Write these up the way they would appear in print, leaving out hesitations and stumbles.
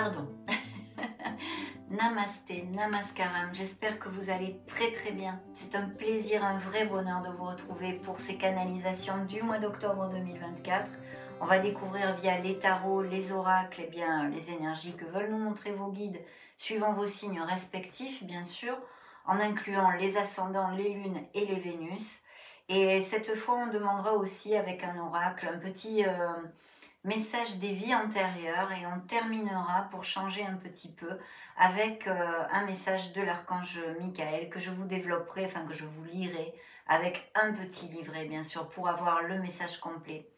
Pardon. Namasté, namaskaram, j'espère que vous allez très très bien. C'est un plaisir, un vrai bonheur de vous retrouver pour ces canalisations du mois d'octobre 2024. On va découvrir via les tarots, les oracles, et bien les énergies que veulent nous montrer vos guides, suivant vos signes respectifs bien sûr, en incluant les ascendants, les lunes et les Vénus. Et cette fois, on demandera aussi avec un oracle un petit message des vies antérieures et on terminera pour changer un petit peu avec un message de l'archange Michael que je vous développerai, enfin que je vous lirai avec un petit livret bien sûr pour avoir le message complet.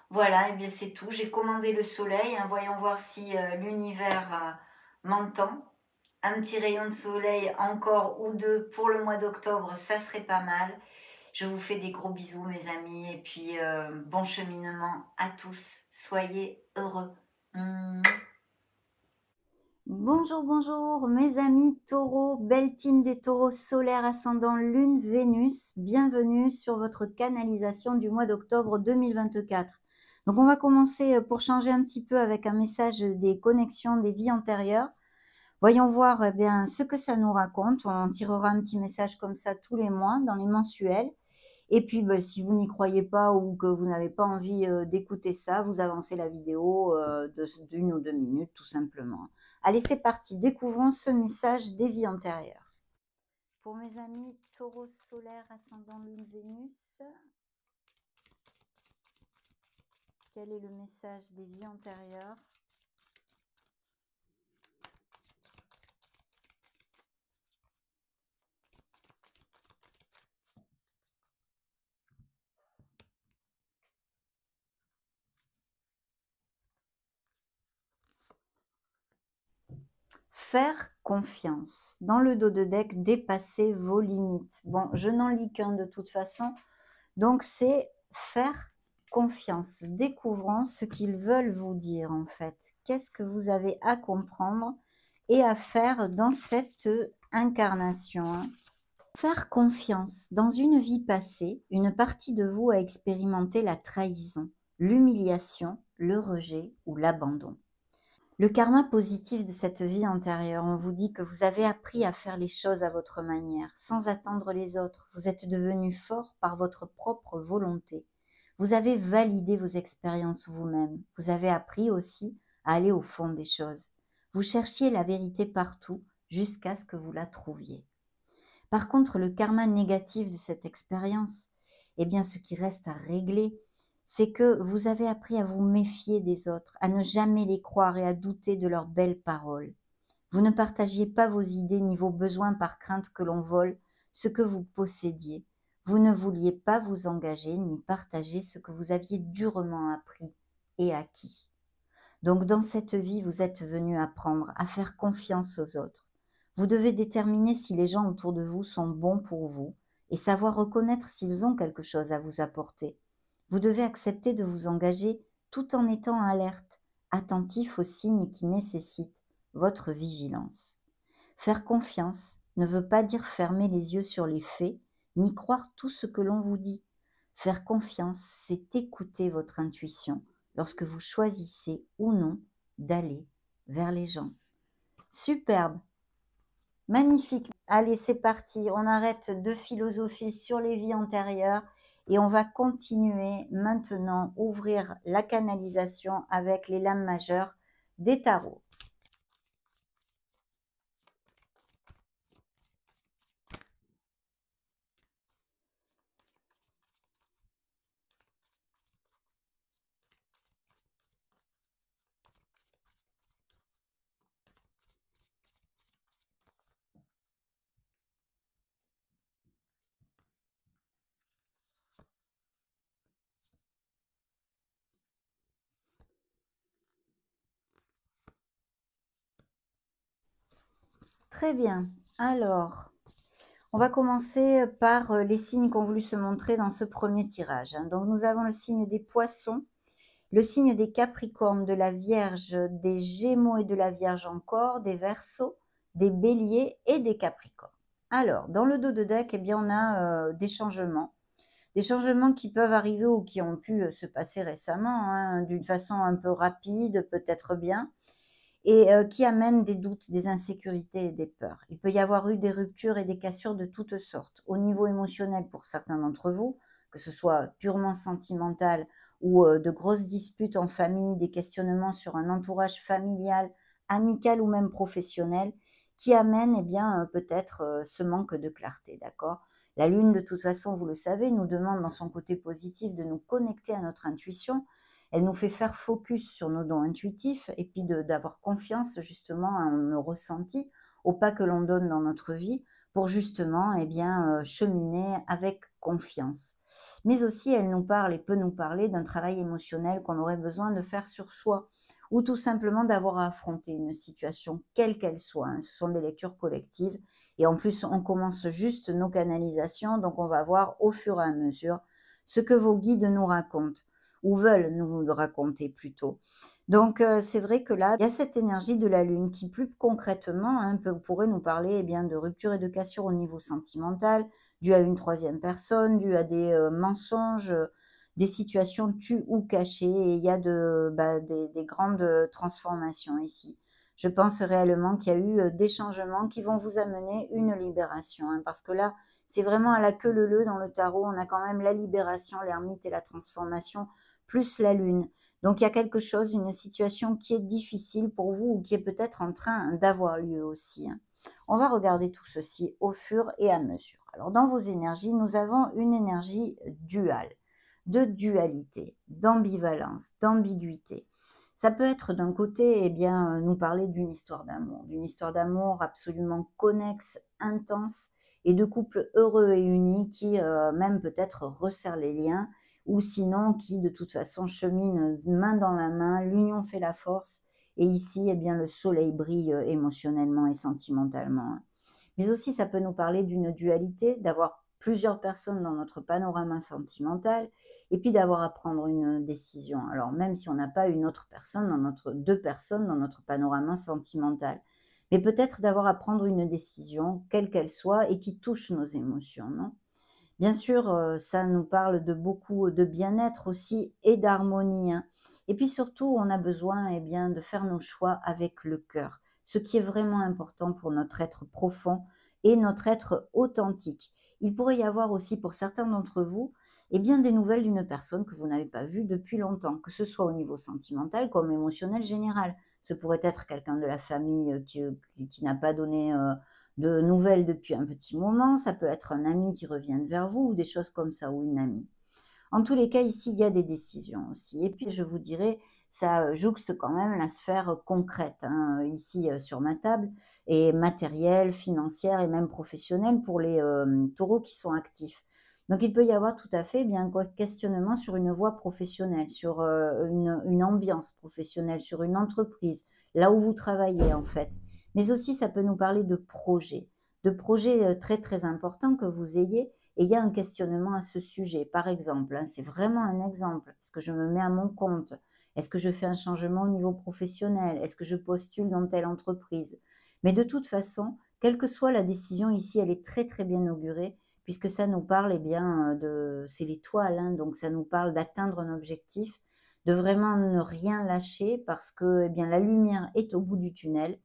Voilà, et bien c'est tout. J'ai commandé le soleil, hein, voyons voir si l'univers m'entend. Un petit rayon de soleil encore ou deux pour le mois d'octobre, ça serait pas mal. Je vous fais des gros bisous mes amis et puis bon cheminement à tous. Soyez heureux. Mmh. Bonjour, bonjour mes amis taureaux, belle team des taureaux solaires ascendant lune Vénus. Bienvenue sur votre canalisation du mois d'octobre 2024. Donc on va commencer pour changer un petit peu avec un message des connexions des vies antérieures. Voyons voir bien ce que ça nous raconte. On tirera un petit message comme ça tous les mois dans les mensuels. Et puis, si vous n'y croyez pas ou que vous n'avez pas envie d'écouter ça, vous avancez la vidéo d'une ou deux minutes, tout simplement. Allez, c'est parti. Découvrons ce message des vies antérieures. Pour mes amis taureau solaire, ascendant lune Vénus, quel est le message des vies antérieures? Faire confiance. Dans le dos de deck, dépasser vos limites. Bon, je n'en lis qu'un de toute façon. Donc, c'est faire confiance. Découvrons ce qu'ils veulent vous dire, en fait. Qu'est-ce que vous avez à comprendre et à faire dans cette incarnation, hein. Faire confiance. Dans une vie passée, une partie de vous a expérimenté la trahison, l'humiliation, le rejet ou l'abandon. Le karma positif de cette vie antérieure, on vous dit que vous avez appris à faire les choses à votre manière, sans attendre les autres. Vous êtes devenu fort par votre propre volonté. Vous avez validé vos expériences vous-même. Vous avez appris aussi à aller au fond des choses. Vous cherchiez la vérité partout jusqu'à ce que vous la trouviez. Par contre, le karma négatif de cette expérience, eh bien, ce qui reste à régler, c'est que vous avez appris à vous méfier des autres, à ne jamais les croire et à douter de leurs belles paroles. Vous ne partagiez pas vos idées ni vos besoins par crainte que l'on vole ce que vous possédiez. Vous ne vouliez pas vous engager ni partager ce que vous aviez durement appris et acquis. Donc dans cette vie, vous êtes venu apprendre à faire confiance aux autres. Vous devez déterminer si les gens autour de vous sont bons pour vous et savoir reconnaître s'ils ont quelque chose à vous apporter. Vous devez accepter de vous engager tout en étant alerte, attentif aux signes qui nécessitent votre vigilance. Faire confiance ne veut pas dire fermer les yeux sur les faits, ni croire tout ce que l'on vous dit. Faire confiance, c'est écouter votre intuition lorsque vous choisissez ou non d'aller vers les gens. Superbe, magnifique. Allez, c'est parti. On arrête de philosopher sur les vies antérieures et on va continuer maintenant, ouvrir la canalisation avec les lames majeures des tarots. Très bien. Alors, on va commencer par les signes qui ont voulu se montrer dans ce premier tirage, hein. Donc, nous avons le signe des poissons, le signe des capricornes, de la Vierge, des Gémeaux et de la Vierge encore, des Verseaux, des Béliers et des Capricornes. Alors, dans le dos de deck, eh bien, on a des changements qui peuvent arriver ou qui ont pu se passer récemment, hein, d'une façon un peu rapide, peut-être bien. et qui amènent des doutes, des insécurités et des peurs. Il peut y avoir eu des ruptures et des cassures de toutes sortes. Au niveau émotionnel pour certains d'entre vous, que ce soit purement sentimental ou de grosses disputes en famille, des questionnements sur un entourage familial, amical ou même professionnel, qui amènent eh bien, peut-être ce manque de clarté, d'accord? La Lune, de toute façon, vous le savez, nous demande dans son côté positif de nous connecter à notre intuition. Elle nous fait faire focus sur nos dons intuitifs et puis d'avoir confiance justement en nos ressentis, au pas que l'on donne dans notre vie pour justement eh bien, cheminer avec confiance. Mais aussi, elle nous parle et peut nous parler d'un travail émotionnel qu'on aurait besoin de faire sur soi ou tout simplement d'avoir à affronter une situation quelle qu'elle soit, hein. Ce sont des lectures collectives et en plus, on commence juste nos canalisations, donc on va voir au fur et à mesure ce que vos guides nous racontent ou veulent nous raconter plutôt. Donc, c'est vrai que là, il y a cette énergie de la Lune qui plus concrètement, hein, pourrait nous parler, eh bien, de rupture et de cassure au niveau sentimental, dû à une troisième personne, dû à des, mensonges, des situations tues ou cachées et il y a des grandes, transformations ici. Je pense réellement qu'il y a eu, des changements qui vont vous amener une libération, hein, parce que là, c'est vraiment à la queue leu leu dans le tarot. On a quand même la libération, l'ermite et la transformation, plus la lune. Donc il y a quelque chose, une situation qui est difficile pour vous ou qui est peut-être en train d'avoir lieu aussi, hein. On va regarder tout ceci au fur et à mesure. Alors dans vos énergies, nous avons une énergie duale, de dualité, d'ambivalence, d'ambiguïté. Ça peut être d'un côté, eh bien, nous parler d'une histoire d'amour absolument connexe, intense, et de couples heureux et unis qui même peut-être resserrent les liens, ou sinon qui de toute façon cheminent main dans la main, l'union fait la force, et ici, eh bien, le soleil brille émotionnellement et sentimentalement, hein. Mais aussi, ça peut nous parler d'une dualité, d'avoir plusieurs personnes dans notre panorama sentimental et puis d'avoir à prendre une décision. Alors, même si on n'a pas une autre personne, deux personnes dans notre panorama sentimental, mais peut-être d'avoir à prendre une décision, quelle qu'elle soit, et qui touche nos émotions, non? Bien sûr, ça nous parle de beaucoup de bien-être aussi et d'harmonie, hein. Et puis surtout, on a besoin, eh bien, de faire nos choix avec le cœur, ce qui est vraiment important pour notre être profond et notre être authentique. Il pourrait y avoir aussi pour certains d'entre vous, eh bien, des nouvelles d'une personne que vous n'avez pas vue depuis longtemps, que ce soit au niveau sentimental comme émotionnel général. Ce pourrait être quelqu'un de la famille, qui n'a pas donné, de nouvelles depuis un petit moment, ça peut être un ami qui revient vers vous ou des choses comme ça, ou une amie. En tous les cas, ici, il y a des décisions aussi. Et puis, je vous dirais, ça jouxte quand même la sphère concrète, hein, ici sur ma table, et matérielle, financière et même professionnelle pour les taureaux qui sont actifs. Donc, il peut y avoir tout à fait eh bien un questionnement sur une voie professionnelle, sur une ambiance professionnelle, sur une entreprise, là où vous travaillez en fait. Mais aussi, ça peut nous parler de projets très très importants que vous ayez et il y a un questionnement à ce sujet. Par exemple, hein, c'est vraiment un exemple. Est-ce que je me mets à mon compte? Est-ce que je fais un changement au niveau professionnel? Est-ce que je postule dans telle entreprise? Mais de toute façon, quelle que soit la décision ici, elle est très très bien augurée puisque ça nous parle, eh bien, c'est l'étoile, hein, donc ça nous parle d'atteindre un objectif, de vraiment ne rien lâcher parce que, eh bien, la lumière est au bout du tunnel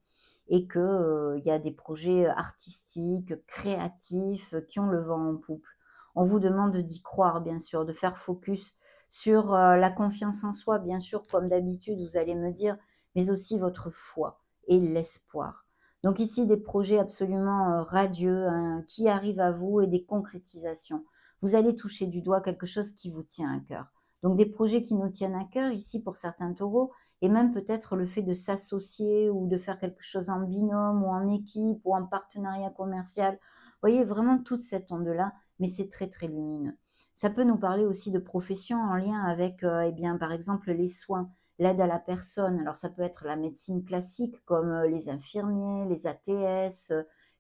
et que, il y a des projets artistiques, créatifs, qui ont le vent en poupe. On vous demande d'y croire, bien sûr, de faire focus sur, la confiance en soi, bien sûr, comme d'habitude, vous allez me dire, mais aussi votre foi et l'espoir. Donc ici, des projets absolument, radieux, hein, qui arrivent à vous et des concrétisations. Vous allez toucher du doigt quelque chose qui vous tient à cœur. Donc des projets qui nous tiennent à cœur, ici, pour certains taureaux, et même peut-être le fait de s'associer ou de faire quelque chose en binôme ou en équipe ou en partenariat commercial. Vous voyez vraiment toute cette onde-là, mais c'est très, très lumineux. Ça peut nous parler aussi de profession en lien avec, eh bien, par exemple, les soins, l'aide à la personne. Alors ça peut être la médecine classique comme les infirmiers, les ATS,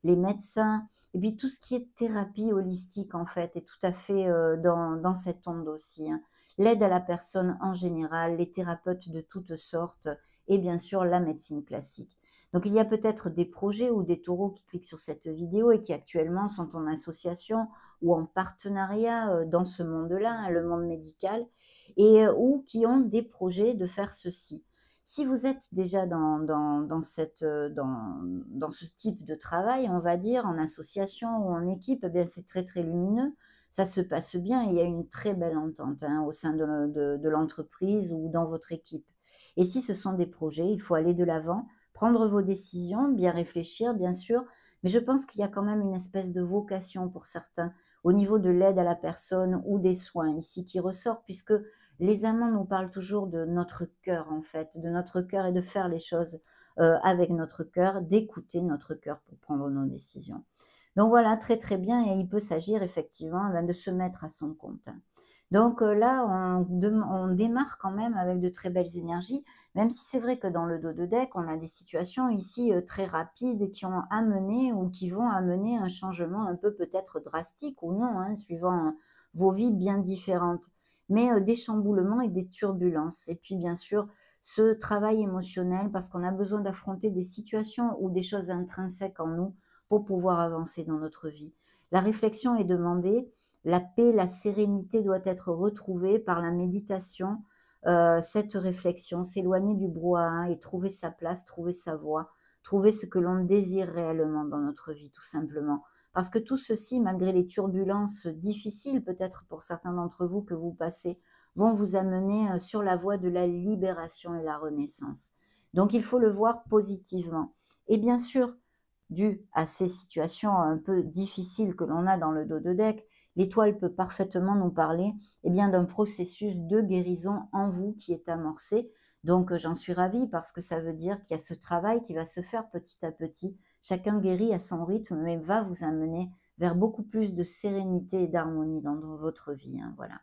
les médecins, et puis tout ce qui est thérapie holistique en fait est tout à fait dans cette onde aussi, hein. L'aide à la personne en général, les thérapeutes de toutes sortes et bien sûr la médecine classique. Donc il y a peut-être des projets ou des taureaux qui cliquent sur cette vidéo et qui actuellement sont en association ou en partenariat dans ce monde-là, hein, le monde médical, et ou qui ont des projets de faire ceci. Si vous êtes déjà dans ce type de travail, on va dire, en association ou en équipe, eh bien, c'est très, très lumineux. Ça se passe bien et il y a une très belle entente, hein, au sein de l'entreprise ou dans votre équipe. Et si ce sont des projets, il faut aller de l'avant, prendre vos décisions, bien réfléchir, bien sûr, mais je pense qu'il y a quand même une espèce de vocation pour certains au niveau de l'aide à la personne ou des soins ici qui ressort, puisque les amants nous parlent toujours de notre cœur, en fait, de notre cœur et de faire les choses avec notre cœur, d'écouter notre cœur pour prendre nos décisions. Donc voilà, très très bien, et il peut s'agir effectivement de se mettre à son compte. Donc là, on démarre quand même avec de très belles énergies, même si c'est vrai que dans le dos de deck, on a des situations ici très rapides qui ont amené ou qui vont amener un changement un peu peut-être drastique ou non, hein, suivant vos vies bien différentes, mais des chamboulements et des turbulences. Et puis bien sûr, ce travail émotionnel, parce qu'on a besoin d'affronter des situations ou des choses intrinsèques en nous pour pouvoir avancer dans notre vie. La réflexion est demandée, la paix, la sérénité doit être retrouvée par la méditation, cette réflexion, s'éloigner du brouhaha et trouver sa place, trouver sa voie, trouver ce que l'on désire réellement dans notre vie, tout simplement. Parce que tout ceci, malgré les turbulences difficiles, peut-être pour certains d'entre vous que vous passez, vont vous amener sur la voie de la libération et la renaissance. Donc il faut le voir positivement. Et bien sûr, dû à ces situations un peu difficiles que l'on a dans le dos de deck, l'étoile peut parfaitement nous parler d'un processus de guérison en vous qui est amorcé. Donc j'en suis ravie parce que ça veut dire qu'il y a ce travail qui va se faire petit à petit. Chacun guérit à son rythme, mais va vous amener vers beaucoup plus de sérénité et d'harmonie dans votre vie, hein, voilà.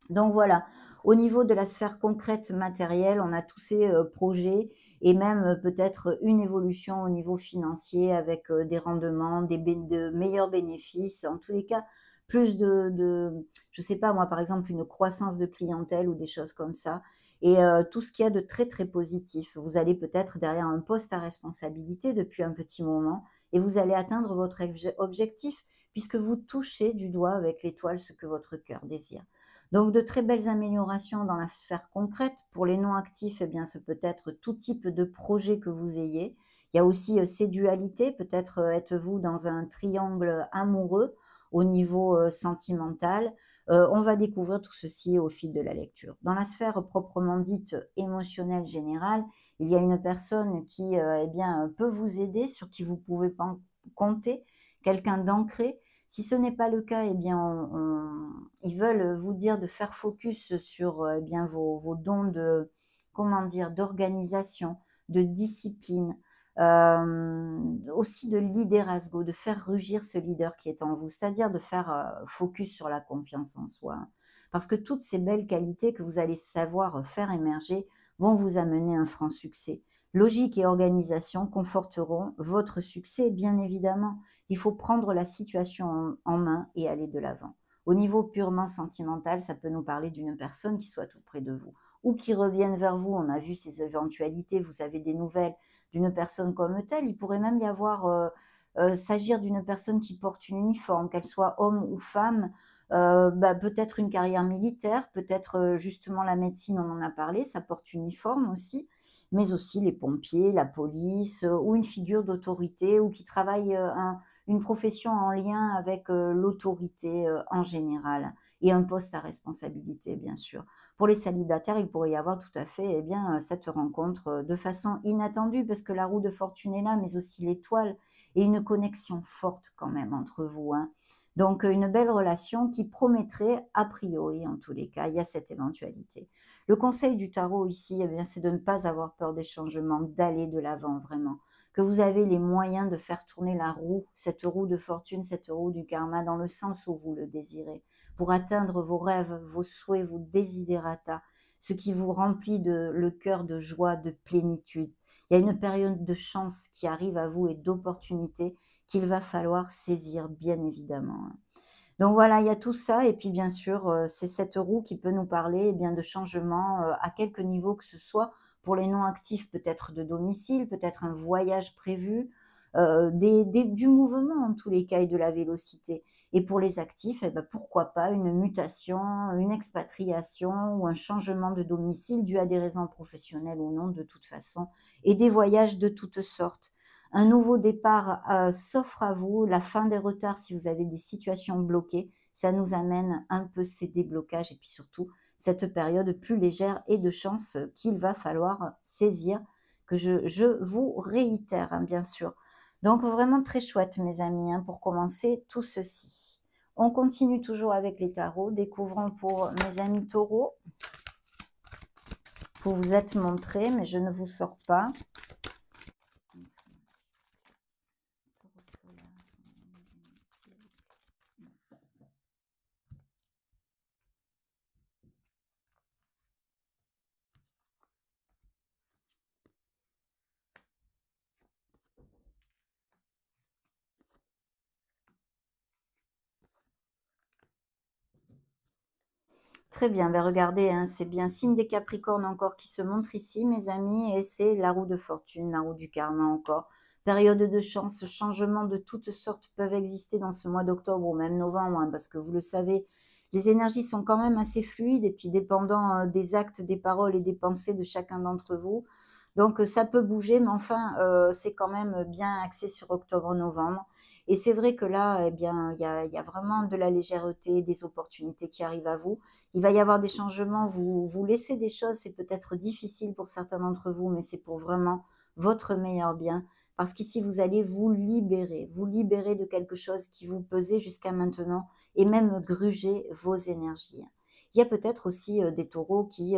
Donc voilà, au niveau de la sphère concrète matérielle, on a tous ces projets et même peut-être une évolution au niveau financier avec des rendements, de meilleurs bénéfices, en tous les cas, plus je sais pas moi, par exemple, une croissance de clientèle ou des choses comme ça. Et tout ce qu'il y a de très très positif. Vous allez peut-être derrière un poste à responsabilité depuis un petit moment et vous allez atteindre votre objectif puisque vous touchez du doigt avec l'étoile ce que votre cœur désire. Donc de très belles améliorations dans la sphère concrète. Pour les non-actifs, eh bien, ce peut être tout type de projet que vous ayez. Il y a aussi ces dualités. Peut-être êtes-vous dans un triangle amoureux au niveau sentimental. On va découvrir tout ceci au fil de la lecture. Dans la sphère proprement dite émotionnelle générale, il y a une personne qui peut vous aider, sur qui vous pouvez compter, quelqu'un d'ancré. Si ce n'est pas le cas, eh bien, ils veulent vous dire de faire focus sur vos dons de, comment dire, d'organisation, de discipline, aussi de liderazgo, de faire rugir ce leader qui est en vous, c'est-à-dire de faire focus sur la confiance en soi, hein. Parce que toutes ces belles qualités que vous allez savoir faire émerger vont vous amener un franc succès. Logique et organisation conforteront votre succès, bien évidemment. Il faut prendre la situation en main et aller de l'avant. Au niveau purement sentimental, ça peut nous parler d'une personne qui soit tout près de vous ou qui revienne vers vous. On a vu ces éventualités, vous avez des nouvelles d'une personne comme telle. Il pourrait même y avoir, s'agir d'une personne qui porte une uniforme, qu'elle soit homme ou femme, peut-être une carrière militaire, peut-être justement la médecine, on en a parlé, ça porte uniforme aussi, mais aussi les pompiers, la police, ou une figure d'autorité, ou qui travaille une profession en lien avec l'autorité en général, et un poste à responsabilité, bien sûr. Pour les célibataires, il pourrait y avoir tout à fait cette rencontre de façon inattendue, parce que la roue de fortune est là, mais aussi l'étoile, et une connexion forte quand même entre vous, hein. Donc une belle relation qui promettrait, a priori en tous les cas, il y a cette éventualité. Le conseil du tarot ici, c'est de ne pas avoir peur des changements, d'aller de l'avant vraiment, que vous avez les moyens de faire tourner la roue, cette roue de fortune, cette roue du karma, dans le sens où vous le désirez, pour atteindre vos rêves, vos souhaits, vos desiderata, ce qui vous remplit le cœur de joie, de plénitude. Il y a une période de chance qui arrive à vous et d'opportunité qu'il va falloir saisir, bien évidemment. Donc voilà, il y a tout ça, et puis bien sûr, c'est cette roue qui peut nous parler de changements à quelque niveau que ce soit. Pour les non actifs, peut-être de domicile, peut-être un voyage prévu, du mouvement en tous les cas et de la vélocité. Et pour les actifs, eh ben, pourquoi pas une mutation, une expatriation ou un changement de domicile dû à des raisons professionnelles ou non de toute façon, et des voyages de toutes sortes. Un nouveau départ s'offre à vous, la fin des retards si vous avez des situations bloquées, ça nous amène un peu ces déblocages et puis surtout cette période plus légère et de chance qu'il va falloir saisir, que je vous réitère, hein, bien sûr. Donc vraiment très chouette mes amis, hein, pour commencer tout ceci. On continue toujours avec les tarots. Découvrons pour mes amis taureaux. Vous vous êtes montré, mais je ne vous sors pas. Très bien, ben regardez, hein, c'est bien signe des Capricornes encore qui se montre ici, mes amis, et c'est la roue de fortune, la roue du karma encore. Période de chance, changements de toutes sortes peuvent exister dans ce mois d'octobre ou même novembre, hein, parce que vous le savez, les énergies sont quand même assez fluides et puis dépendant des actes, des paroles et des pensées de chacun d'entre vous. Donc ça peut bouger, mais enfin, c'est quand même bien axé sur octobre-novembre. Et c'est vrai que là, eh bien, il y a vraiment de la légèreté, des opportunités qui arrivent à vous. Il va y avoir des changements, vous laissez des choses, c'est peut-être difficile pour certains d'entre vous, mais c'est pour vraiment votre meilleur bien. Parce qu'ici, vous allez vous libérer de quelque chose qui vous pesait jusqu'à maintenant et même gruger vos énergies. Il y a peut-être aussi des taureaux qui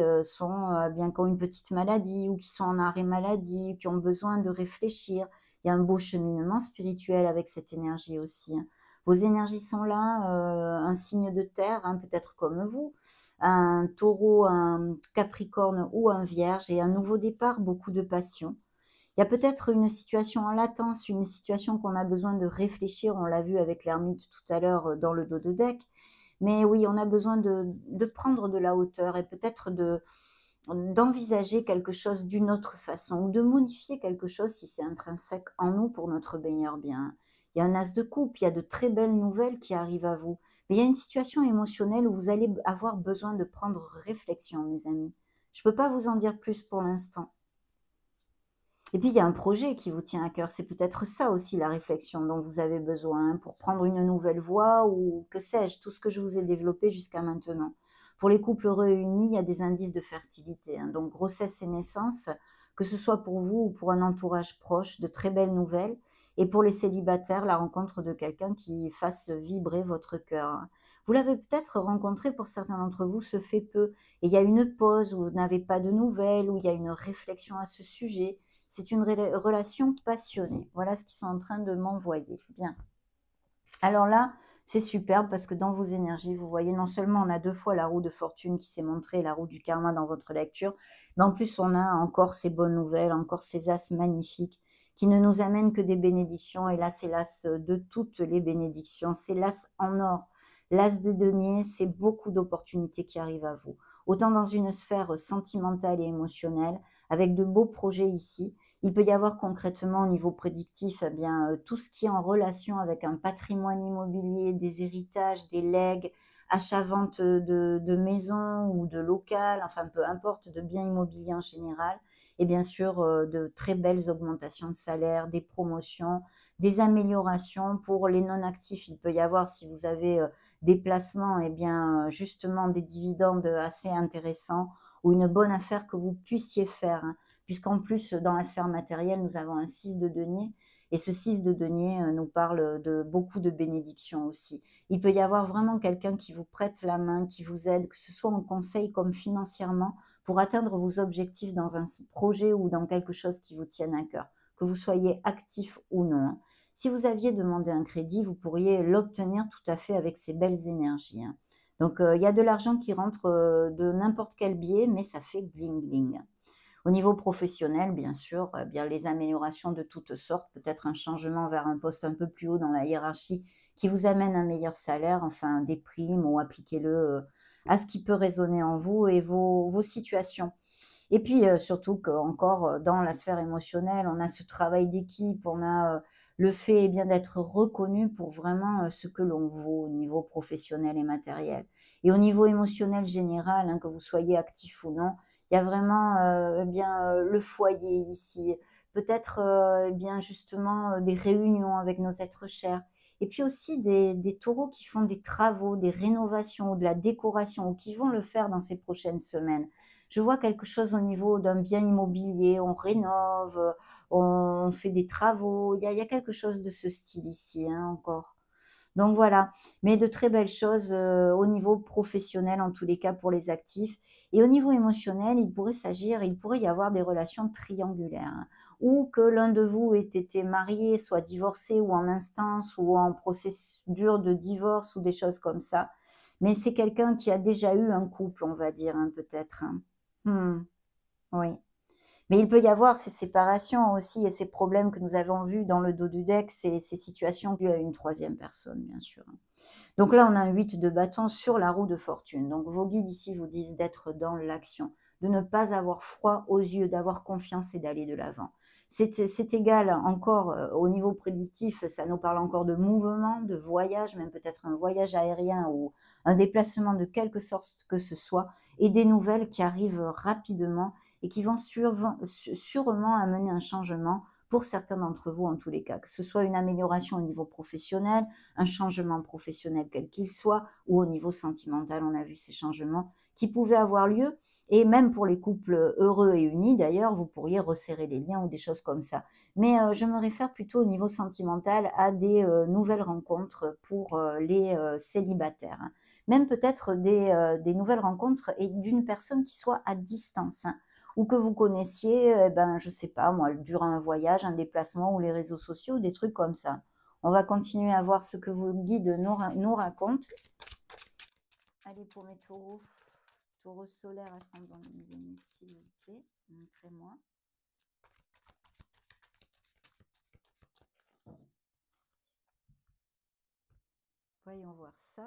bien, qui ont une petite maladie ou qui sont en arrêt maladie, qui ont besoin de réfléchir. Il y a un beau cheminement spirituel avec cette énergie aussi, hein. Vos énergies sont là, un signe de terre, hein, peut-être comme vous, un taureau, un capricorne ou un vierge, et un nouveau départ, beaucoup de passion. Il y a peut-être une situation en latence, une situation qu'on a besoin de réfléchir, on l'a vu avec l'ermite tout à l'heure dans le dos de deck, mais oui, on a besoin de prendre de la hauteur et peut-être d'envisager quelque chose d'une autre façon ou de modifier quelque chose si c'est intrinsèque en nous pour notre meilleur bien. Il y a un as de coupe, il y a de très belles nouvelles qui arrivent à vous. Mais il y a une situation émotionnelle où vous allez avoir besoin de prendre réflexion, mes amis. Je ne peux pas vous en dire plus pour l'instant. Et puis, il y a un projet qui vous tient à cœur. C'est peut-être ça aussi la réflexion dont vous avez besoin, hein, pour prendre une nouvelle voie ou que sais-je, tout ce que je vous ai développé jusqu'à maintenant. Pour les couples réunis, il y a des indices de fertilité, hein, donc grossesse et naissance, que ce soit pour vous ou pour un entourage proche, de très belles nouvelles. Et pour les célibataires, la rencontre de quelqu'un qui fasse vibrer votre cœur, hein. Vous l'avez peut-être rencontré, pour certains d'entre vous, se fait peu. Et il y a une pause où vous n'avez pas de nouvelles, où il y a une réflexion à ce sujet. C'est une relation passionnée. Voilà ce qu'ils sont en train de m'envoyer. Bien. Alors là, c'est superbe parce que dans vos énergies, vous voyez, non seulement on a 2 fois la roue de fortune qui s'est montrée, la roue du karma dans votre lecture, mais en plus on a encore ces bonnes nouvelles, encore ces as magnifiques qui ne nous amènent que des bénédictions. Et là, c'est l'as de toutes les bénédictions. C'est l'as en or. L'as des deniers, c'est beaucoup d'opportunités qui arrivent à vous. Autant dans une sphère sentimentale et émotionnelle, avec de beaux projets ici. Il peut y avoir concrètement au niveau prédictif, eh bien, tout ce qui est en relation avec un patrimoine immobilier, des héritages, des legs, achat-vente de maisons ou de locales, enfin peu importe, de biens immobiliers en général. Et bien sûr, de très belles augmentations de salaire, des promotions, des améliorations. Pour les non-actifs, il peut y avoir, si vous avez des placements, eh bien, justement des dividendes assez intéressants ou une bonne affaire que vous puissiez faire, hein. Puisqu'en plus, dans la sphère matérielle, nous avons un 6 de denier, et ce 6 de denier nous parle de beaucoup de bénédictions aussi. Il peut y avoir vraiment quelqu'un qui vous prête la main, qui vous aide, que ce soit en conseil comme financièrement, pour atteindre vos objectifs dans un projet ou dans quelque chose qui vous tienne à cœur, que vous soyez actif ou non, hein. Si vous aviez demandé un crédit, vous pourriez l'obtenir tout à fait avec ces belles énergies, hein. Donc, il y a de l'argent qui rentre de n'importe quel biais, mais ça fait bling bling. Au niveau professionnel, bien sûr, bien les améliorations de toutes sortes, peut-être un changement vers un poste un peu plus haut dans la hiérarchie qui vous amène un meilleur salaire, enfin des primes, ou appliquez-le à ce qui peut résonner en vous et vos situations. Et puis surtout qu'encore dans la sphère émotionnelle, on a ce travail d'équipe, on a le fait bien d'être reconnu pour vraiment ce que l'on vaut au niveau professionnel et matériel. Et au niveau émotionnel général, hein, que vous soyez actif ou non, il y a vraiment le foyer ici, peut-être bien justement des réunions avec nos êtres chers. Et puis aussi des taureaux qui font des travaux, des rénovations ou de la décoration ou qui vont le faire dans ces prochaines semaines. Je vois quelque chose au niveau d'un bien immobilier, on rénove, on fait des travaux, il y a quelque chose de ce style ici, hein, encore. Donc voilà, mais de très belles choses, au niveau professionnel, en tous les cas pour les actifs, et au niveau émotionnel, il pourrait y avoir des relations triangulaires, hein, ou que l'un de vous ait été marié, soit divorcé ou en instance ou en procédure de divorce ou des choses comme ça. Mais c'est quelqu'un qui a déjà eu un couple, on va dire, hein, peut-être, hein. Mmh, oui. Mais il peut y avoir ces séparations aussi et ces problèmes que nous avons vus dans le dos du deck, ces situations dues à une troisième personne, bien sûr. Donc là, on a un 8 de bâton sur la roue de fortune. Donc vos guides ici vous disent d'être dans l'action, de ne pas avoir froid aux yeux, d'avoir confiance et d'aller de l'avant. C'est égal encore au niveau prédictif, ça nous parle encore de mouvement, de voyage, même peut-être un voyage aérien ou un déplacement de quelque sorte que ce soit, et des nouvelles qui arrivent rapidement et qui vont sûrement amener un changement pour certains d'entre vous en tous les cas, que ce soit une amélioration au niveau professionnel, un changement professionnel quel qu'il soit, ou au niveau sentimental, on a vu ces changements qui pouvaient avoir lieu. Et même pour les couples heureux et unis, d'ailleurs, vous pourriez resserrer les liens ou des choses comme ça. Mais je me réfère plutôt au niveau sentimental à des nouvelles rencontres pour les célibataires, hein. Même peut-être des nouvelles rencontres et d'une personne qui soit à distance, hein, ou que vous connaissiez, je sais pas moi, durant un voyage, un déplacement ou les réseaux sociaux, des trucs comme ça. On va continuer à voir ce que vos guides nous racontent. Allez, pour mes taureaux, taureau solaire, ascendant lumineux, s'il vous plaît, montrez-moi. Voyons voir ça.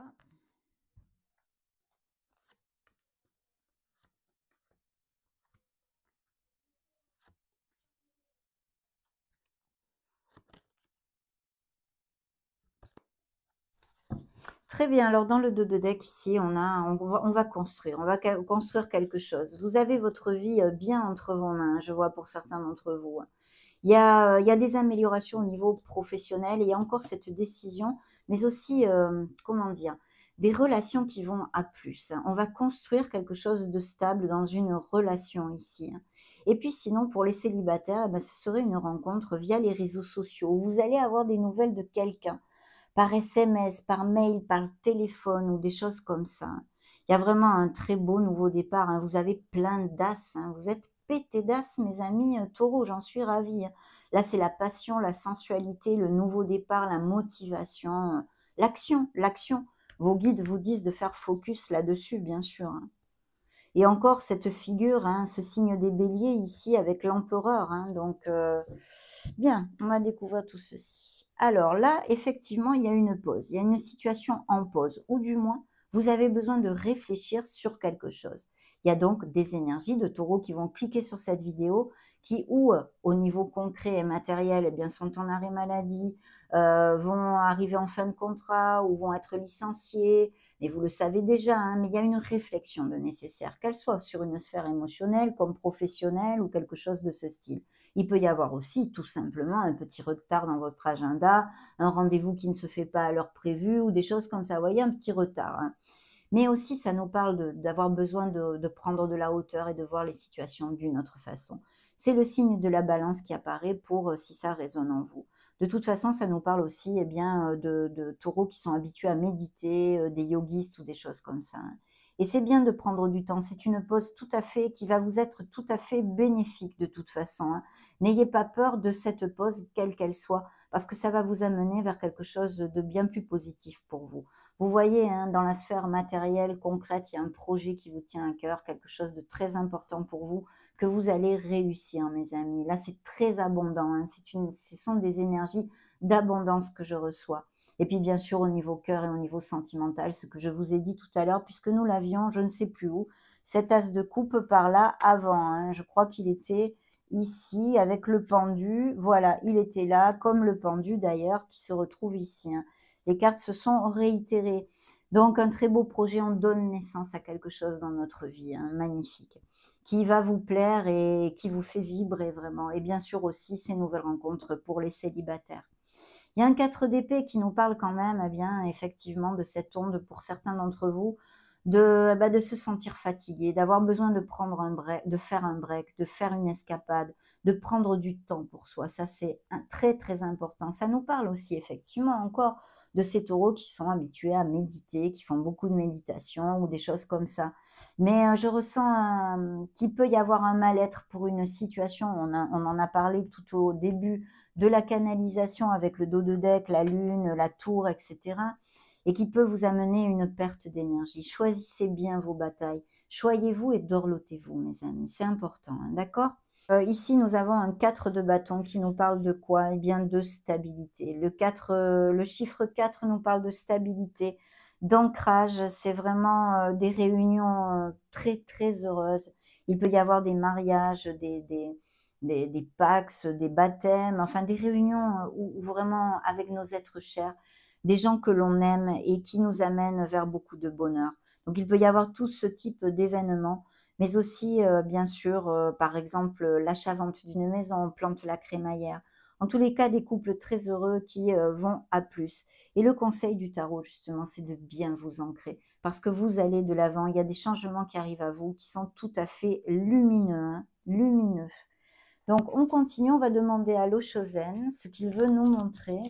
Très bien, alors dans le dos de deck ici, on va construire, construire quelque chose. Vous avez votre vie bien entre vos mains, je vois pour certains d'entre vous, hein. Il y a des améliorations au niveau professionnel et il y a encore cette décision, mais aussi, comment dire, des relations qui vont à plus, hein. On va construire quelque chose de stable dans une relation ici, hein. Et puis sinon, pour les célibataires, ce serait une rencontre via les réseaux sociaux où vous allez avoir des nouvelles de quelqu'un par SMS, par mail, par téléphone ou des choses comme ça, hein. Il y a vraiment un très beau nouveau départ, hein. Vous avez plein d'as, hein. Vous êtes pété d'as, mes amis taureaux, j'en suis ravie, hein. Là, c'est la passion, la sensualité, le nouveau départ, la motivation, l'action, l'action. Vos guides vous disent de faire focus là-dessus, bien sûr, hein. Et encore cette figure, hein, ce signe des béliers ici avec l'empereur, hein, donc bien, on va découvrir tout ceci. Alors là, effectivement, il y a une pause, il y a une situation en pause, ou du moins, vous avez besoin de réfléchir sur quelque chose. Il y a donc des énergies de taureau qui vont cliquer sur cette vidéo, qui ou au niveau concret et matériel, eh bien, sont en arrêt maladie, vont arriver en fin de contrat ou vont être licenciés, mais vous le savez déjà, hein, mais il y a une réflexion de nécessaire, qu'elle soit sur une sphère émotionnelle comme professionnelle ou quelque chose de ce style. Il peut y avoir aussi tout simplement un petit retard dans votre agenda, un rendez-vous qui ne se fait pas à l'heure prévue ou des choses comme ça. Vous voyez, un petit retard, hein. Mais aussi, ça nous parle d'avoir besoin de prendre de la hauteur et de voir les situations d'une autre façon. C'est le signe de la balance qui apparaît pour si ça résonne en vous. De toute façon, ça nous parle aussi de taureaux qui sont habitués à méditer, des yogistes ou des choses comme ça, hein. Et c'est bien de prendre du temps. C'est une pause tout à fait qui va vous être tout à fait bénéfique de toute façon, hein. N'ayez pas peur de cette pause, quelle qu'elle soit, parce que ça va vous amener vers quelque chose de bien plus positif pour vous. Vous voyez, hein, dans la sphère matérielle, concrète, il y a un projet qui vous tient à cœur, quelque chose de très important pour vous, que vous allez réussir, mes amis. Là, c'est très abondant, hein. Ce sont des énergies d'abondance que je reçois. Et puis, bien sûr, au niveau cœur et au niveau sentimental, ce que je vous ai dit tout à l'heure, puisque nous l'avions, je ne sais plus où, cet as de coupe par là avant, hein. Je crois qu'il était ici, avec le pendu. Voilà, il était là, comme le pendu d'ailleurs, qui se retrouve ici, hein. Les cartes se sont réitérées. Donc, un très beau projet, on donne naissance à quelque chose dans notre vie, hein, magnifique, qui va vous plaire et qui vous fait vibrer vraiment. Et bien sûr aussi, ces nouvelles rencontres pour les célibataires. Il y a un 4 d'épée qui nous parle quand même, eh bien, effectivement, de cette onde pour certains d'entre vous, de se sentir fatigué, d'avoir besoin de prendre un break, de faire un break, de faire une escapade, de prendre du temps pour soi. Ça, c'est très, très important. Ça nous parle aussi, effectivement, encore de ces taureaux qui sont habitués à méditer, qui font beaucoup de méditation ou des choses comme ça. Mais je ressens qu'il peut y avoir un mal-être pour une situation. On en a parlé tout au début de la canalisation avec le dos de deck, la lune, la tour, etc. et qui peut vous amener une perte d'énergie. Choisissez bien vos batailles. Choyez-vous et dorlotez-vous, mes amis. C'est important, hein, d'accord? Ici, nous avons un 4 de bâton qui nous parle de quoi? Eh bien, de stabilité. Le chiffre 4 nous parle de stabilité, d'ancrage. C'est vraiment des réunions très, très heureuses. Il peut y avoir des mariages, des pax, des baptêmes, enfin des réunions où vraiment avec nos êtres chers, des gens que l'on aime et qui nous amènent vers beaucoup de bonheur. Donc il peut y avoir tout ce type d'événements, mais aussi bien sûr, par exemple, l'achat-vente d'une maison, on plante la crémaillère. En tous les cas, des couples très heureux qui vont à plus. Et le conseil du tarot, justement, c'est de bien vous ancrer parce que vous allez de l'avant. Il y a des changements qui arrivent à vous qui sont tout à fait lumineux, hein, lumineux. Donc, on continue, on va demander à l'Oshozen ce qu'il veut nous montrer.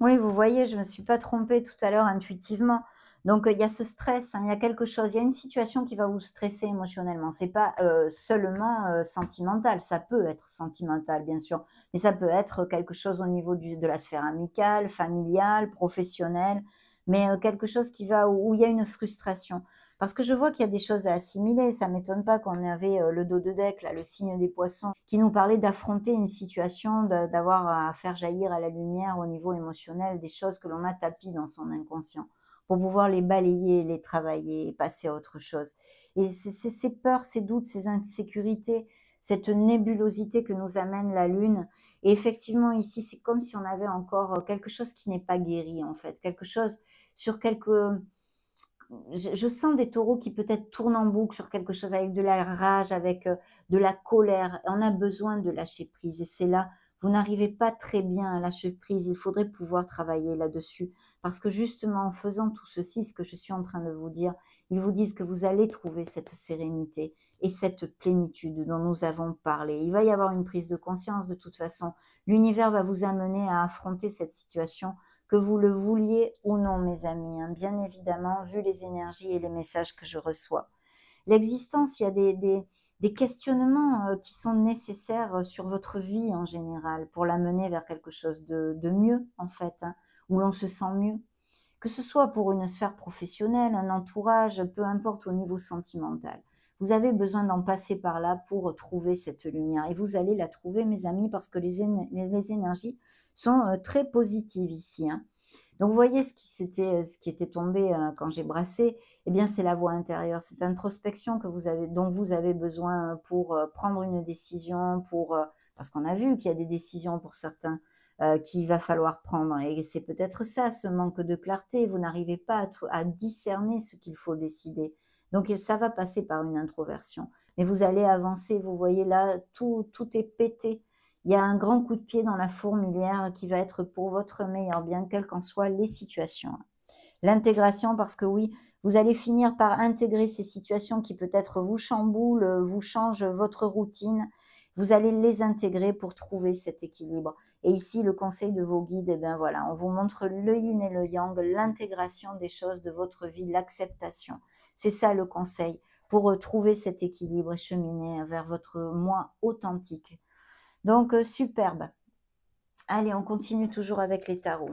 Oui, vous voyez, je ne me suis pas trompée tout à l'heure intuitivement. Donc, il y a ce stress, hein, il y a quelque chose, il y a une situation qui va vous stresser émotionnellement. C'est pas seulement sentimental, ça peut être sentimental, bien sûr, mais ça peut être quelque chose au niveau de la sphère amicale, familiale, professionnelle, mais quelque chose qui va où il y a une frustration. Parce que je vois qu'il y a des choses à assimiler. Ça m'étonne pas qu'on avait le dos de deck, là, le signe des poissons, qui nous parlait d'affronter une situation, d'avoir à faire jaillir à la lumière au niveau émotionnel des choses que l'on a tapies dans son inconscient pour pouvoir les balayer, les travailler et passer à autre chose. Et c'est ces peurs, ces doutes, ces insécurités, cette nébulosité que nous amène la lune. Et effectivement, ici, c'est comme si on avait encore quelque chose qui n'est pas guéri, en fait, quelque chose sur quelque je sens des taureaux qui peut-être tournent en boucle sur quelque chose avec de la rage, avec de la colère. On a besoin de lâcher prise et c'est là, vous n'arrivez pas très bien à lâcher prise. Il faudrait pouvoir travailler là-dessus parce que justement en faisant tout ceci, ce que je suis en train de vous dire, ils vous disent que vous allez trouver cette sérénité et cette plénitude dont nous avons parlé. Il va y avoir une prise de conscience de toute façon. L'univers va vous amener à affronter cette situation que vous le vouliez ou non, mes amis, hein, bien évidemment, vu les énergies et les messages que je reçois. L'existence, il y a des questionnements qui sont nécessaires sur votre vie en général pour la mener vers quelque chose de mieux, en fait, hein, où l'on se sent mieux. Que ce soit pour une sphère professionnelle, un entourage, peu importe au niveau sentimental. Vous avez besoin d'en passer par là pour trouver cette lumière. Et vous allez la trouver, mes amis, parce que les énergies sont très positives ici, hein. Donc, vous voyez ce qui était tombé quand j'ai brassé, eh bien, c'est la voix intérieure, cette introspection dont vous avez besoin pour prendre une décision, parce qu'on a vu qu'il y a des décisions pour certains qu'il va falloir prendre. Et c'est peut-être ça, ce manque de clarté. Vous n'arrivez pas à discerner ce qu'il faut décider. Donc, ça va passer par une introversion. Mais vous allez avancer. Vous voyez là, tout est pété. Il y a un grand coup de pied dans la fourmilière qui va être pour votre meilleur bien, quelles qu'en soient les situations. L'intégration, parce que oui, vous allez finir par intégrer ces situations qui peut-être vous chamboulent, vous changent votre routine. Vous allez les intégrer pour trouver cet équilibre. Et ici, le conseil de vos guides, eh bien voilà, on vous montre le yin et le yang, l'intégration des choses de votre vie, l'acceptation. C'est ça le conseil pour trouver cet équilibre et cheminer vers votre moi authentique. Donc, superbe. Allez, on continue toujours avec les tarots.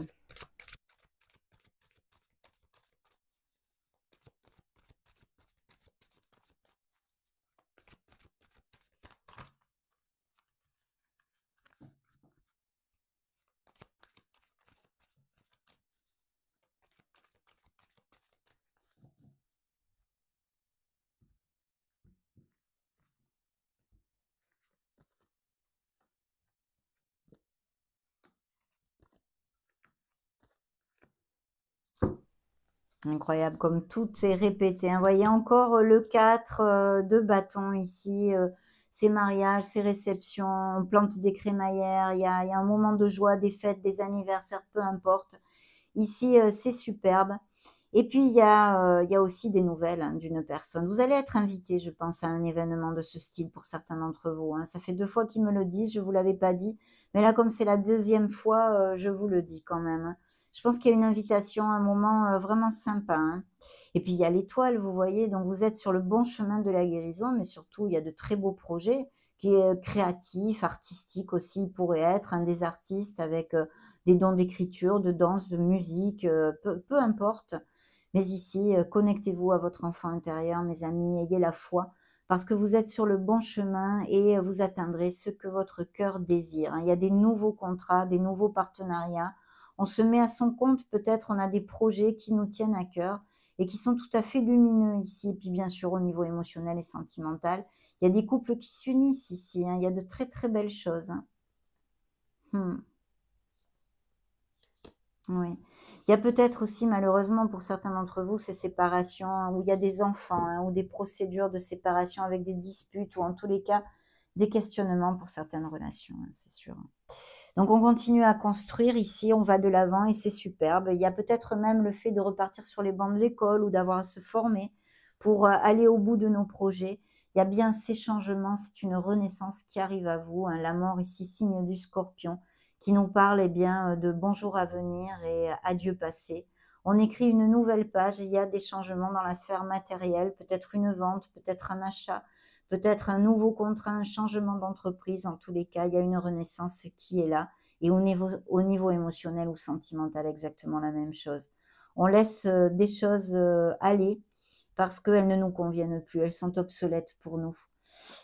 Incroyable, comme tout est répété, hein. Vous voyez encore le 4 de bâton ici, ces mariages, ces réceptions, on plante des crémaillères, il y a un moment de joie, des fêtes, des anniversaires, peu importe. Ici, c'est superbe. Et puis, il y a aussi des nouvelles, hein, d'une personne. Vous allez être invité, je pense, à un événement de ce style pour certains d'entre vous, hein. Ça fait 2 fois qu'ils me le disent, je ne vous l'avais pas dit. Mais là, comme c'est la deuxième fois, je vous le dis quand même, hein. Je pense qu'il y a une invitation, un moment vraiment sympa, hein. Et puis, il y a l'étoile, vous voyez, donc vous êtes sur le bon chemin de la guérison, mais surtout, il y a de très beaux projets qui est créatif, artistique aussi, il pourrait être un des artistes avec des dons d'écriture, de danse, de musique, peu importe. Mais ici, connectez-vous à votre enfant intérieur, mes amis, ayez la foi, parce que vous êtes sur le bon chemin et vous atteindrez ce que votre cœur désire, hein. Il y a des nouveaux contrats, des nouveaux partenariats. On se met à son compte, peut-être on a des projets qui nous tiennent à cœur et qui sont tout à fait lumineux ici. Et puis bien sûr, au niveau émotionnel et sentimental, il y a des couples qui s'unissent ici, hein. Il y a de très très belles choses, hein. Hmm. Oui. Il y a peut-être aussi, malheureusement, pour certains d'entre vous, ces séparations hein, où il y a des enfants hein, ou des procédures de séparation avec des disputes ou en tous les cas des questionnements pour certaines relations, hein, c'est sûr. Donc on continue à construire ici, on va de l'avant et c'est superbe. Il y a peut-être même le fait de repartir sur les bancs de l'école ou d'avoir à se former pour aller au bout de nos projets. Il y a bien ces changements, c'est une renaissance qui arrive à vous, hein. La mort ici, signe du scorpion, qui nous parle eh bien, de bonjour à venir et adieu passé. On écrit une nouvelle page, il y a des changements dans la sphère matérielle, peut-être une vente, peut-être un achat, peut-être un nouveau contrat, un changement d'entreprise. En tous les cas, il y a une renaissance qui est là. Et au niveau émotionnel ou sentimental, exactement la même chose. On laisse des choses aller parce qu'elles ne nous conviennent plus, elles sont obsolètes pour nous.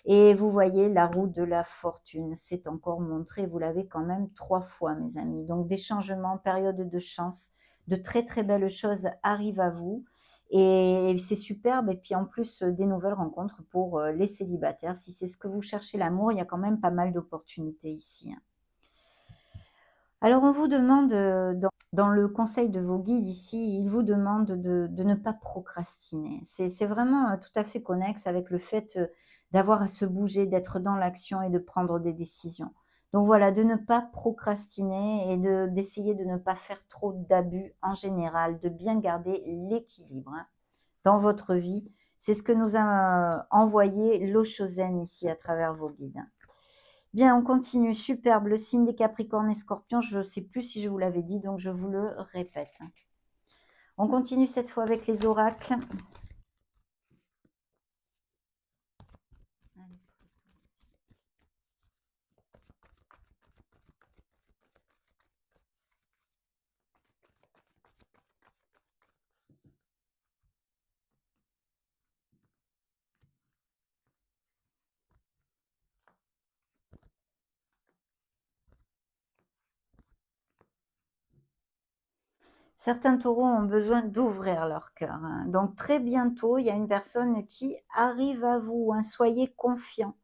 Et vous voyez, la roue de la fortune s'est encore montrée, vous l'avez quand même 3 fois, mes amis. Donc des changements, période de chance, de très très belles choses arrivent à vous. Et c'est superbe. Et puis en plus, des nouvelles rencontres pour les célibataires. Si c'est ce que vous cherchez, l'amour, il y a quand même pas mal d'opportunités ici, hein. Alors on vous demande, dans le conseil de vos guides ici, ils vous demandent de ne pas procrastiner. C'est vraiment, tout à fait connexe avec le fait, d'avoir à se bouger, d'être dans l'action et de prendre des décisions. Donc voilà, de ne pas procrastiner et d'essayer de ne pas faire trop d'abus en général, de bien garder l'équilibre, hein, dans votre vie. C'est ce que nous a, envoyé l'eau Chosen ici à travers vos guides. Bien, on continue. Superbe. Le signe des Capricornes et Scorpions, je ne sais plus si je vous l'avais dit, donc je vous le répète. On continue cette fois avec les oracles. Certains taureaux ont besoin d'ouvrir leur cœur, hein. Donc très bientôt, il y a une personne qui arrive à vous, hein. Soyez confiants.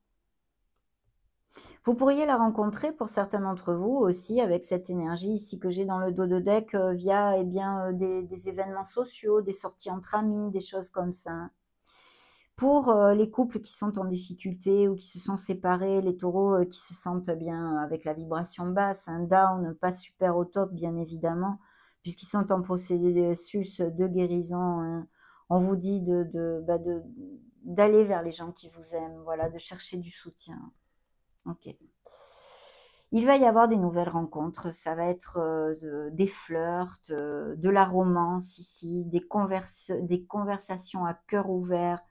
Vous pourriez la rencontrer pour certains d'entre vous aussi avec cette énergie ici que j'ai dans le dos de deck via eh bien, des événements sociaux, des sorties entre amis, des choses comme ça, hein. Pour les couples qui sont en difficulté ou qui se sont séparés, les taureaux qui se sentent bien avec la vibration basse, un down, pas super au top bien évidemment, puisqu'ils sont en processus de guérison, hein. On vous dit d'aller vers les gens qui vous aiment, voilà, de chercher du soutien. Ok. Il va y avoir des nouvelles rencontres, ça va être des flirts, de la romance ici, des conversations à cœur ouvert,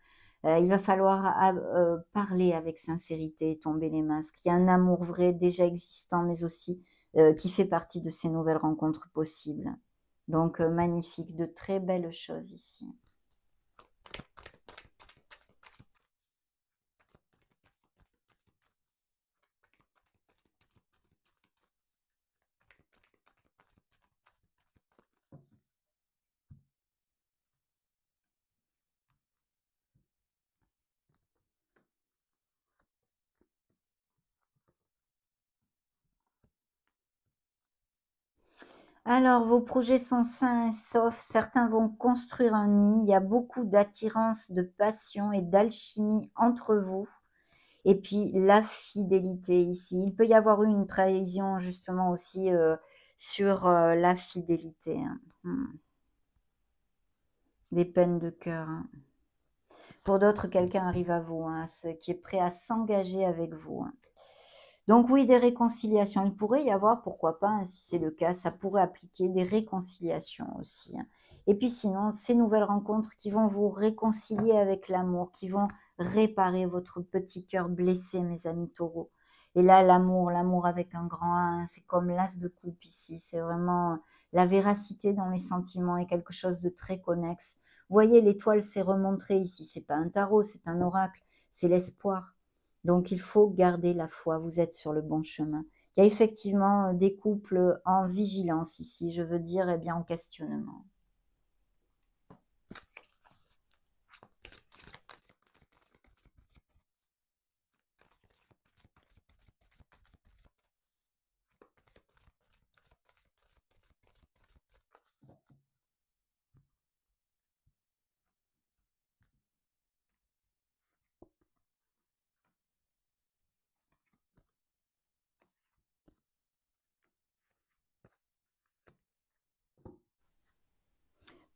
Il va falloir parler avec sincérité, tomber les masques. Il y a un amour vrai déjà existant, mais aussi qui fait partie de ces nouvelles rencontres possibles. Donc magnifique, de très belles choses ici. Alors, vos projets sont sains et saufs. Certains vont construire un nid. Il y a beaucoup d'attirance, de passion et d'alchimie entre vous. Et puis, la fidélité ici. Il peut y avoir eu une trahison justement aussi sur la fidélité, hein. Des peines de cœur, hein. Pour d'autres, quelqu'un arrive à vous, hein, qui est prêt à s'engager avec vous, hein. Donc oui, des réconciliations. Il pourrait y avoir, pourquoi pas, hein, si c'est le cas, ça pourrait appliquer des réconciliations aussi, hein. Et puis sinon, ces nouvelles rencontres qui vont vous réconcilier avec l'amour, qui vont réparer votre petit cœur blessé, mes amis taureaux. Et là, l'amour avec un grand A, hein, c'est comme l'as de coupe ici. C'est vraiment la véracité dans les sentiments et quelque chose de très connexe. Vous voyez, l'étoile s'est remontrée ici. C'est pas un tarot, c'est un oracle. C'est l'espoir. Donc, il faut garder la foi, vous êtes sur le bon chemin. Il y a effectivement des couples en vigilance ici, je veux dire, eh bien, en questionnement.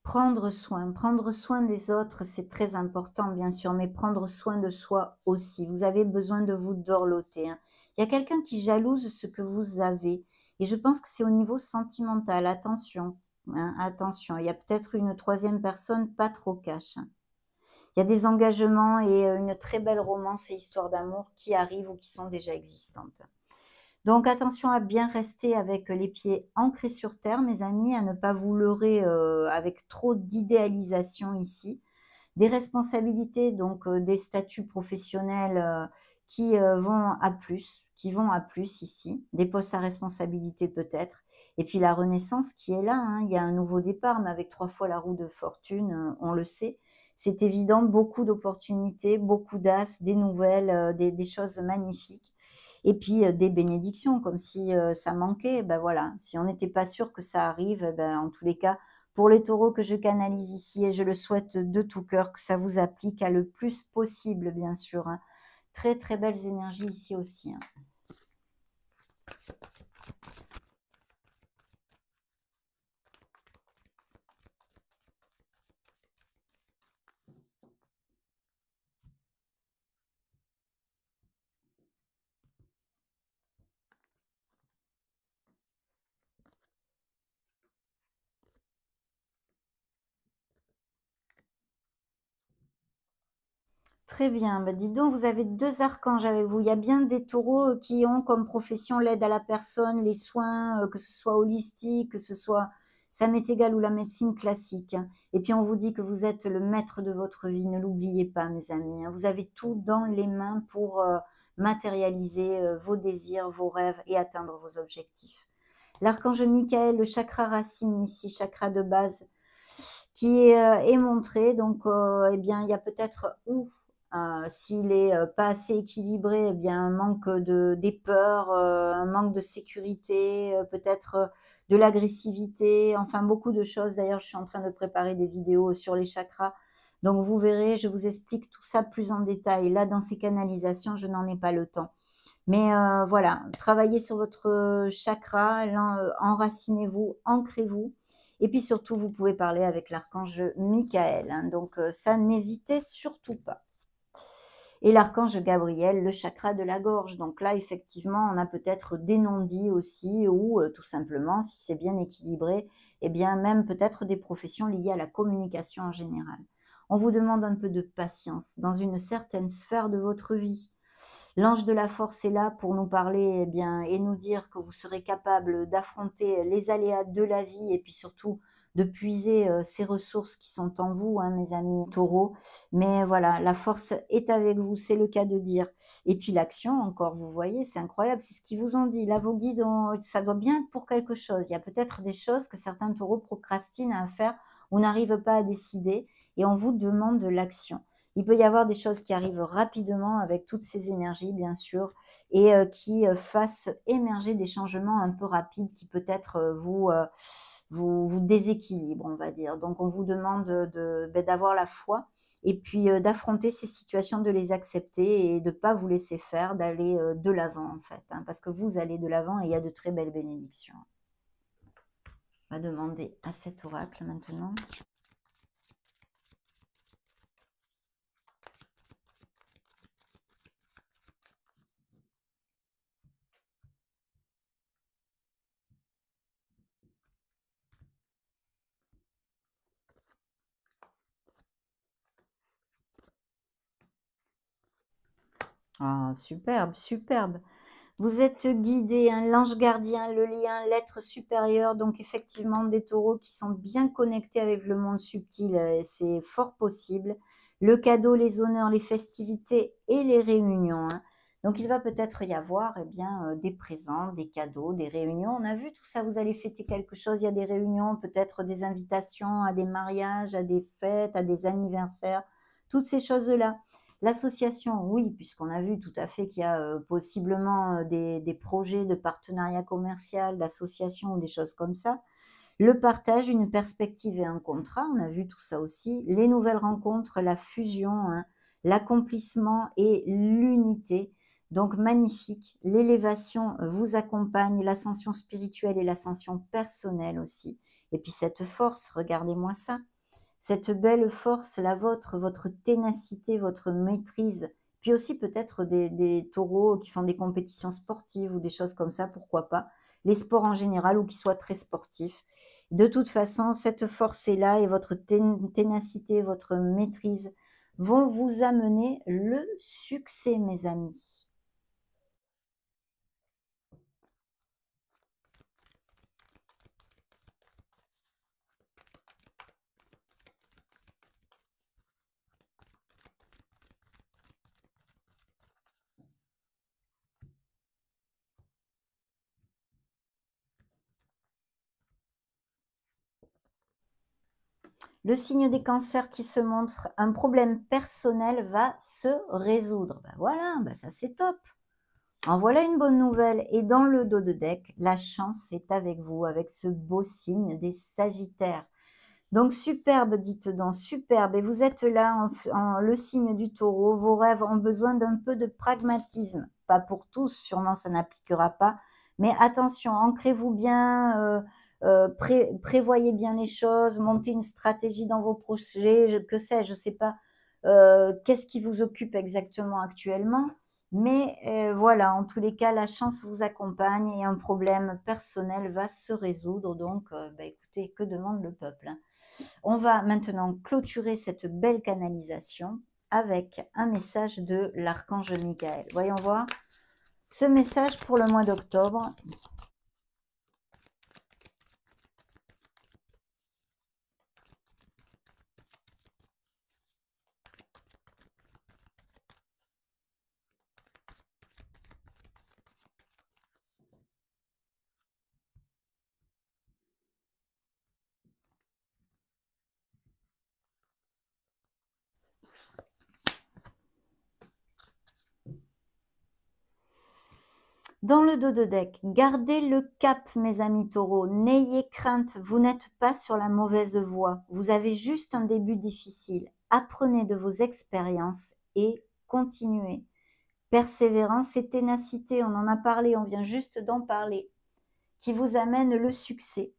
Prendre soin des autres, c'est très important, bien sûr, mais prendre soin de soi aussi. Vous avez besoin de vous dorloter, hein. Il y a quelqu'un qui jalouse ce que vous avez, et je pense que c'est au niveau sentimental. Attention, hein, attention. Il y a peut-être une troisième personne pas trop cash, hein. Il y a des engagements et une très belle romance et histoire d'amour qui arrivent ou qui sont déjà existantes. Donc attention à bien rester avec les pieds ancrés sur terre, mes amis, à ne pas vous leurrer avec trop d'idéalisation ici. Des responsabilités, donc des statuts professionnels qui vont à plus, qui vont à plus ici. Des postes à responsabilité peut-être. Et puis la renaissance qui est là, hein. Il y a un nouveau départ, mais avec 3 fois la roue de fortune, on le sait. C'est évident, beaucoup d'opportunités, beaucoup d'as, des nouvelles, des choses magnifiques. Et puis des bénédictions, comme si ça manquait. Ben voilà, si on n'était pas sûr que ça arrive, eh ben, en tous les cas, pour les taureaux que je canalise ici, et je le souhaite de tout cœur, que ça vous applique à le plus possible, bien sûr, hein. Très, très belles énergies ici aussi, hein. Très bien, bah, dis donc, vous avez 2 archanges avec vous. Il y a bien des taureaux qui ont comme profession l'aide à la personne, les soins, que ce soit holistique, que ce soit ça m'est égal ou la médecine classique, hein. Et puis on vous dit que vous êtes le maître de votre vie, ne l'oubliez pas mes amis, hein. Vous avez tout dans les mains pour matérialiser vos désirs, vos rêves et atteindre vos objectifs. L'archange Michael, le chakra racine ici, chakra de base, qui est montré. Donc, eh bien, il y a peut-être ou s'il est pas assez équilibré, eh bien, un manque des peurs, un manque de sécurité, peut-être de l'agressivité, enfin beaucoup de choses. D'ailleurs, je suis en train de préparer des vidéos sur les chakras. Donc, vous verrez, je vous explique tout ça plus en détail. Là, dans ces canalisations, je n'en ai pas le temps. Mais voilà, travaillez sur votre chakra, enracinez-vous, ancrez-vous. Et puis surtout, vous pouvez parler avec l'archange Michael, hein. Donc ça, n'hésitez surtout pas. Et l'archange Gabriel, le chakra de la gorge. Donc là, effectivement, on a peut-être des non-dits aussi, ou tout simplement, si c'est bien équilibré, eh bien même peut-être des professions liées à la communication en général. On vous demande un peu de patience dans une certaine sphère de votre vie. L'ange de la force est là pour nous parler, eh bien, et nous dire que vous serez capable d'affronter les aléas de la vie et puis surtout de puiser ces ressources qui sont en vous, hein, mes amis taureaux. Mais voilà, la force est avec vous, c'est le cas de dire. Et puis l'action, encore, vous voyez, c'est incroyable, c'est ce qu'ils vous ont dit. Là, vos guides, ça doit bien être pour quelque chose. Il y a peut-être des choses que certains taureaux procrastinent à faire ou n'arrivent pas à décider et on vous demande de l'action. Il peut y avoir des choses qui arrivent rapidement avec toutes ces énergies, bien sûr, et qui fassent émerger des changements un peu rapides qui peut-être vous déséquilibrent, on va dire. Donc, on vous demande d'avoir la foi et puis d'affronter ces situations, de les accepter et de ne pas vous laisser faire, d'aller de l'avant, en fait, hein, parce que vous allez de l'avant et il y a de très belles bénédictions. On va demander à cet oracle maintenant. Ah, superbe, superbe. Vous êtes guidé, hein, l'ange gardien, le lien, l'être supérieur, donc effectivement des taureaux qui sont bien connectés avec le monde subtil, c'est fort possible. Le cadeau, les honneurs, les festivités et les réunions, hein. Donc il va peut-être y avoir eh bien, des présents, des cadeaux, des réunions. On a vu tout ça, vous allez fêter quelque chose, il y a des réunions, peut-être des invitations à des mariages, à des fêtes, à des anniversaires, toutes ces choses-là. L'association, oui, puisqu'on a vu tout à fait qu'il y a possiblement des projets de partenariat commercial, d'association ou des choses comme ça. Le partage, une perspective et un contrat, on a vu tout ça aussi. Les nouvelles rencontres, la fusion, hein, l'accomplissement et l'unité. Donc magnifique. L'élévation vous accompagne, l'ascension spirituelle et l'ascension personnelle aussi. Et puis cette force, regardez-moi ça. Cette belle force, la vôtre, votre ténacité, votre maîtrise, puis aussi peut-être des taureaux qui font des compétitions sportives ou des choses comme ça, pourquoi pas. Les sports en général ou qui soient très sportifs. De toute façon, cette force est là et votre ténacité, votre maîtrise vont vous amener le succès, mes amis. Le signe des cancers qui se montre, un problème personnel va se résoudre. Ben voilà, ben ça c'est top. En voilà une bonne nouvelle. Et dans le dos de deck, la chance est avec vous, avec ce beau signe des Sagittaires. Donc superbe, dites donc, superbe. Et vous êtes là en le signe du taureau. Vos rêves ont besoin d'un peu de pragmatisme. Pas pour tous, sûrement ça n'appliquera pas. Mais attention, ancrez-vous bien, prévoyez bien les choses, montez une stratégie dans vos projets, que sais-je, je ne sais pas qu'est-ce qui vous occupe exactement actuellement. Mais voilà, en tous les cas, la chance vous accompagne et un problème personnel va se résoudre. Donc, bah, écoutez, que demande le peuple, hein. On va maintenant clôturer cette belle canalisation avec un message de l'archange Michael. Voyons voir ce message pour le mois d'octobre. Dans le dos de deck, gardez le cap, mes amis taureaux. N'ayez crainte, vous n'êtes pas sur la mauvaise voie. Vous avez juste un début difficile. Apprenez de vos expériences et continuez. Persévérance et ténacité, on en a parlé, on vient juste d'en parler, qui vous amène le succès.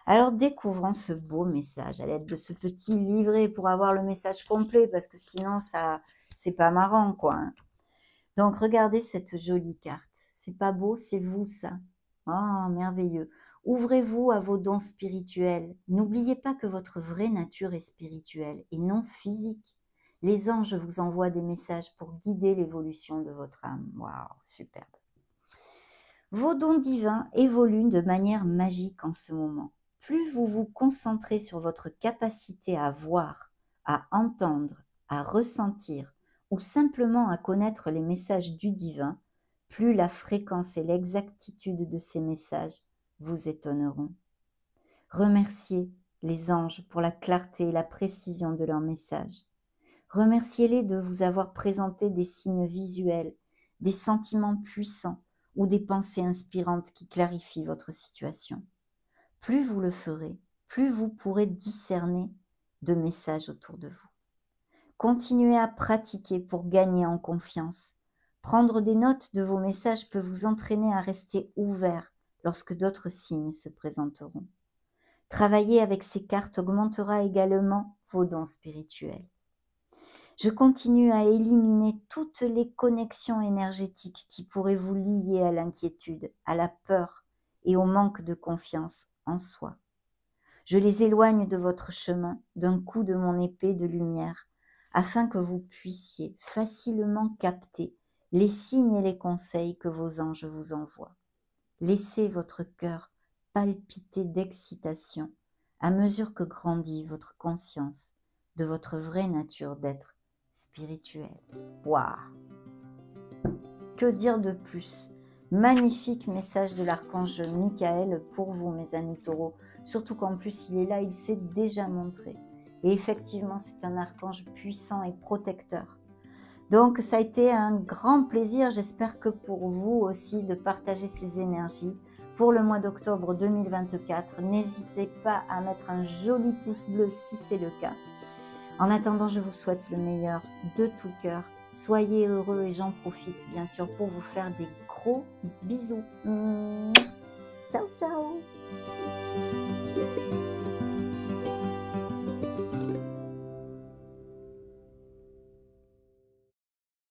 Alors découvrons ce beau message à l'aide de ce petit livret pour avoir le message complet, parce que sinon ça c'est pas marrant quoi, hein. Donc regardez cette jolie carte. C'est pas beau, c'est vous ça. Oh, merveilleux. Ouvrez-vous à vos dons spirituels. N'oubliez pas que votre vraie nature est spirituelle et non physique. Les anges vous envoient des messages pour guider l'évolution de votre âme. Waouh, superbe. Vos dons divins évoluent de manière magique en ce moment. Plus vous vous concentrez sur votre capacité à voir, à entendre, à ressentir ou simplement à connaître les messages du divin, plus la fréquence et l'exactitude de ces messages vous étonneront. Remerciez les anges pour la clarté et la précision de leurs messages. Remerciez-les de vous avoir présenté des signes visuels, des sentiments puissants ou des pensées inspirantes qui clarifient votre situation. Plus vous le ferez, plus vous pourrez discerner de messages autour de vous. Continuez à pratiquer pour gagner en confiance. Prendre des notes de vos messages peut vous entraîner à rester ouvert lorsque d'autres signes se présenteront. Travailler avec ces cartes augmentera également vos dons spirituels. Je continue à éliminer toutes les connexions énergétiques qui pourraient vous lier à l'inquiétude, à la peur et au manque de confiance en soi. Je les éloigne de votre chemin d'un coup de mon épée de lumière, afin que vous puissiez facilement capter les signes et les conseils que vos anges vous envoient. Laissez votre cœur palpiter d'excitation à mesure que grandit votre conscience de votre vraie nature d'être spirituel. Waouh! Que dire de plus? Magnifique message de l'archange Michael pour vous, mes amis taureaux. Surtout qu'en plus, il est là, il s'est déjà montré. Et effectivement, c'est un archange puissant et protecteur. Donc, ça a été un grand plaisir, j'espère que pour vous aussi, de partager ces énergies pour le mois d'octobre 2024. N'hésitez pas à mettre un joli pouce bleu si c'est le cas. En attendant, je vous souhaite le meilleur de tout cœur. Soyez heureux et j'en profite bien sûr pour vous faire des gros bisous. Ciao, ciao!